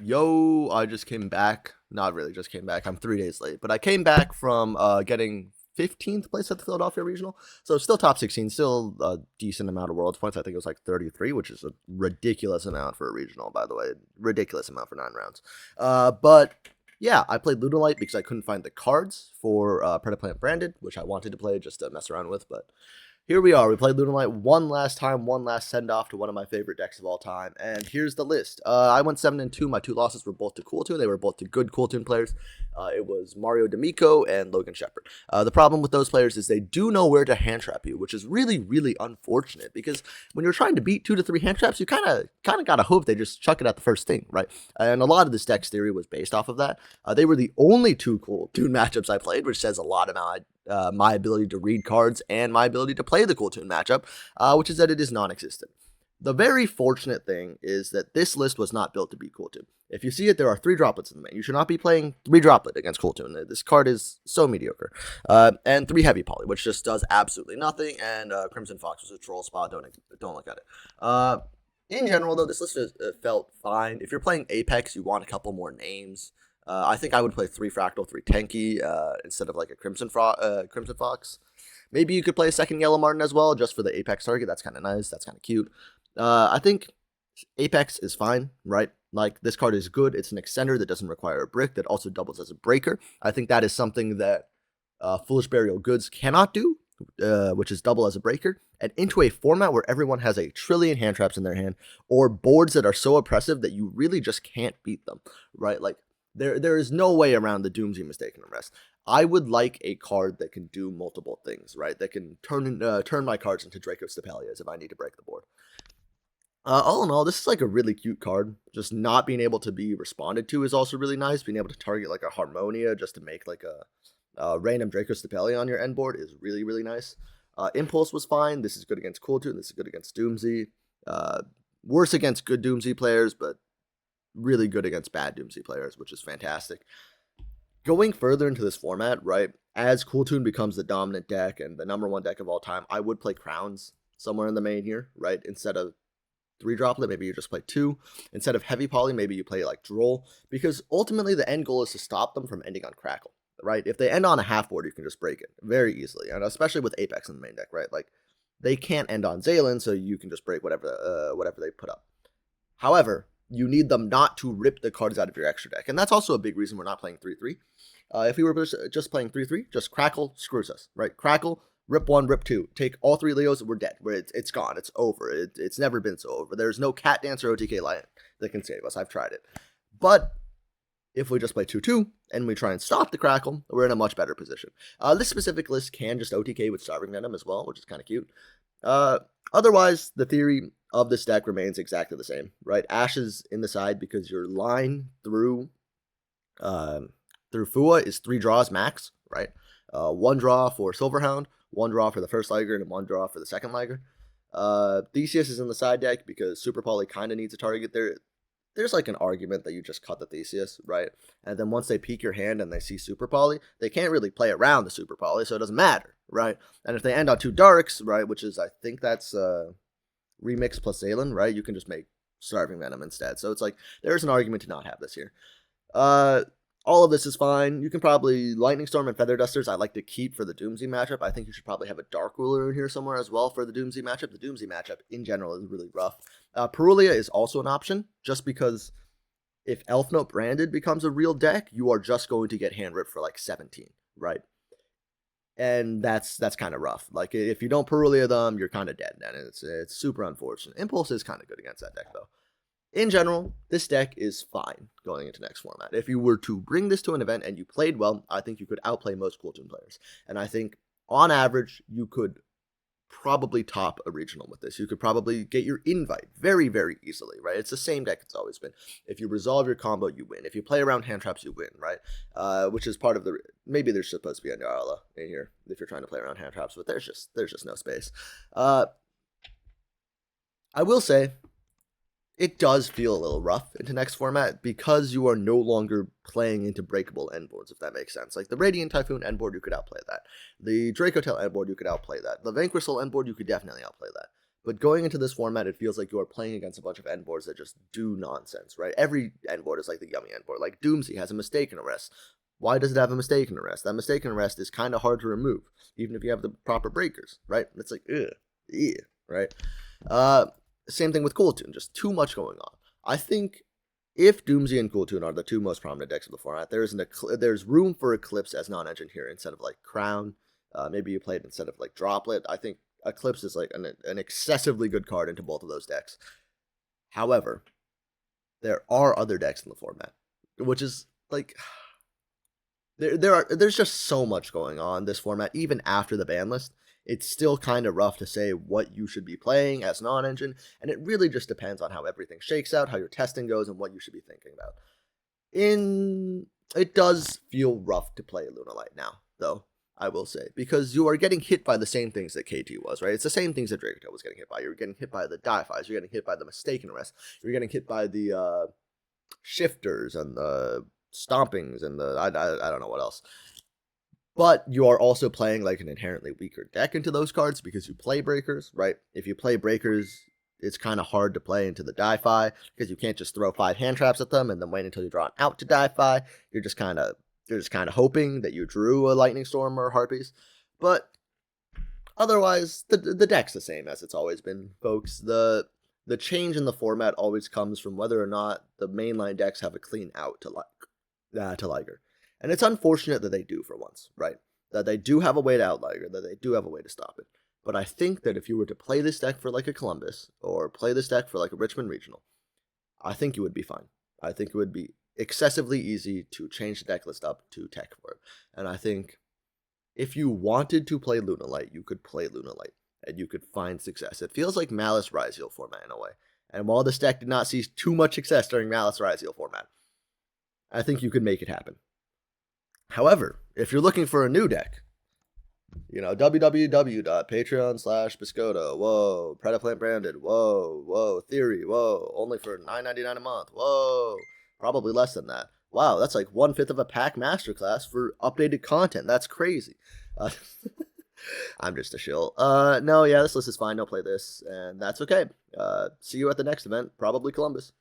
Yo, I just came back. Not really, just came back. I'm 3 days late, but I came back from getting 15th place at the Philadelphia Regional. So still top 16, still a decent amount of world's points. I think it was like 33, which is a ridiculous amount for a regional, by the way. Ridiculous amount for 9 rounds. But yeah, I played Lunalight because I couldn't find the cards for Predaplant Branded, which I wanted to play just to mess around with, but here we are. We played Lunalight one last time, one last send-off to one of my favorite decks of all time. And here's the list. I went 7-2. My two losses were both to Cooltoon. They were both to good Cooltoon players. It was Mario D'Amico and Logan Shepard. The problem with those players is they do know where to hand trap you, which is really, really unfortunate because when you're trying to beat 2 to 3 hand traps, you kind of gotta hope they just chuck it at the first thing, right? And a lot of this deck's theory was based off of that. They were the only two Cooltoon matchups I played, which says a lot about my ability to read cards and my ability to play the Cooltoon matchup, which is that it is non-existent. The very fortunate thing is that this list was not built to beat Cooltoon. If you see it, there are 3 droplets in the main. You should not be playing 3 droplet against Cooltoon. This card is so mediocre. And 3 heavy poly, which just does absolutely nothing. And Crimson Fox was a troll spot. Don't look at it. In general, though, this list felt fine. If you're playing Apex, you want a couple more names. I think I would play 3 Fractal, 3 Tenki instead of like a Crimson Fox. Maybe you could play a second Yellow Martin as well, just for the Apex target. That's kind of nice. That's kind of cute. I think Apex is fine, right? Like, this card is good. It's an extender that doesn't require a brick, that also doubles as a breaker. I think that is something that Foolish Burial Goods cannot do, which is double as a breaker. And into a format where everyone has a trillion hand traps in their hand, or boards that are so oppressive that you really just can't beat them, right? Like, there is no way around the Doomsday Mistaken Arrest. I would like a card that can do multiple things, right? That can turn my cards into Draco Stapelias if I need to break the board. All in all, this is like a really cute card. Just not being able to be responded to is also really nice. Being able to target like a Harmonia just to make like a random Draco Stapelia on your end board is really, really nice. Impulse was fine. This is good against Cooltoon. This is good against Doomsday. Worse against good Doomsday players, but really good against bad Doomsday players, which is fantastic. Going further into this format, right, as Cooltoon becomes the dominant deck and the #1 deck of all time, I would play Crowns somewhere in the main here, right? Instead of 3 droplet, maybe you just play 2. Instead of heavy poly, maybe you play like Droll, because ultimately the end goal is to stop them from ending on Crackle, right? If they end on a half board, you can just break it very easily, and especially with Apex in the main deck, right? Like, they can't end on Zaylin, so you can just break whatever they put up. However, you need them not to rip the cards out of your extra deck. And that's also a big reason we're not playing 3-3. If we were just playing 3-3, just Crackle screws us, right? Crackle, rip 1, rip 2. Take all 3 Leos, we're dead. It's gone. It's over. It's never been so over. There's no Cat Dance or OTK Lion that can save us. I've tried it. But if we just play 2-2 and we try and stop the Crackle, we're in a much better position. This specific list can just OTK with Starving Venom as well, which is kind of cute. Otherwise, the theory of this deck remains exactly the same, right? Ashes in the side because your line through Fua is 3 draws max, right? 1 draw for Silverhound, 1 draw for the first Liger, and 1 draw for the second Liger. Theseus is in the side deck because Super Poly kind of needs a target there. There's like an argument that you just cut the Theseus, right? And then once they peek your hand and they see Super Poly, they can't really play around the Super Poly, so it doesn't matter, right? And if they end on 2 Darks, right, which is, I think that's Remix plus Zaylin, right? You can just make Starving Venom instead. So it's like, there's an argument to not have this here. All of this is fine. You can probably Lightning Storm and Feather Dusters I like to keep for the Doomsday matchup. I think you should probably have a Dark Ruler in here somewhere as well for the Doomsday matchup. The Doomsday matchup in general is really rough. Perulia is also an option, just because if Elf Note Branded becomes a real deck, you are just going to get hand ripped for like 17, right? And that's kind of rough. Like, if you don't Perulia them, you're kind of dead, and it's super unfortunate. Impulse is kind of good against that deck, though. In general, this deck is fine going into next format. If you were to bring this to an event and you played well, I think you could outplay most Cooltoon players. And I think, on average, you could probably top a regional with this. You could probably get your invite very, very easily, right? It's the same deck it's always been. If you resolve your combo, you win. If you play around hand traps, you win, right? Which is part of the... Maybe there's supposed to be a Nyarla in here if you're trying to play around hand traps, but there's just no space. I will say, it does feel a little rough into next format because you are no longer playing into breakable end boards, if that makes sense. Like the Radiant Typhoon end board, you could outplay that. The Dracotail end board, you could outplay that. The Vanquisol end board, you could definitely outplay that. But going into this format, it feels like you are playing against a bunch of end boards that just do nonsense, right? Every end board is like the yummy end board. Like Doomsday has a mistaken arrest. Why does it have a mistaken arrest? That mistaken arrest is kind of hard to remove, even if you have the proper breakers, right? It's like, right? Same thing with Cool Tune, just too much going on. I think if Doomsday and Cool Tune are the two most prominent decks of the format, there's room for Eclipse as non-engine here instead of like Crown. Maybe you play it instead of like Droplet. I think Eclipse is like an excessively good card into both of those decks. However, there are other decks in the format, which is like there's just so much going on this format. Even after the ban list, it's still kind of rough to say what you should be playing as non-engine, and it really just depends on how everything shakes out, how your testing goes, and what you should be thinking about. It does feel rough to play Lunalight now, though, I will say, because you are getting hit by the same things that KT was, right? It's the same things that Dracotail was getting hit by. You're getting hit by the Die-Fis, you're getting hit by the mistaken arrest, you're getting hit by the shifters and the stompings and the I don't know what else. But you are also playing like an inherently weaker deck into those cards because you play breakers, right? If you play breakers, it's kind of hard to play into the Die-Fi because you can't just throw 5 hand traps at them and then wait until you draw an out to Die-Fi. You're just kind of hoping that you drew a Lightning Storm or Harpies. But otherwise, the deck's the same as it's always been, folks. The change in the format always comes from whether or not the mainline decks have a clean out to Liger. And it's unfortunate that they do for once, right? That they do have a way to out Liger, that they do have a way to stop it. But I think that if you were to play this deck for like a Columbus, or play this deck for like a Richmond Regional, I think you would be fine. I think it would be excessively easy to change the deck list up to tech for it. And I think if you wanted to play Lunalight, you could play Lunalight, and you could find success. It feels like Malice Ryzeal format in a way. And while this deck did not see too much success during Malice Ryzeal format, I think you could make it happen. However, if you're looking for a new deck, www.patreon.com/Biscoto, whoa, Predaplant branded, whoa, Theory, whoa, only for $9.99 a month, whoa, probably less than that. Wow, that's like 1/5 of a pack masterclass for updated content. That's crazy. I'm just a shill. No, yeah, this list is fine. Don't play this, and that's okay. See you at the next event, probably Columbus.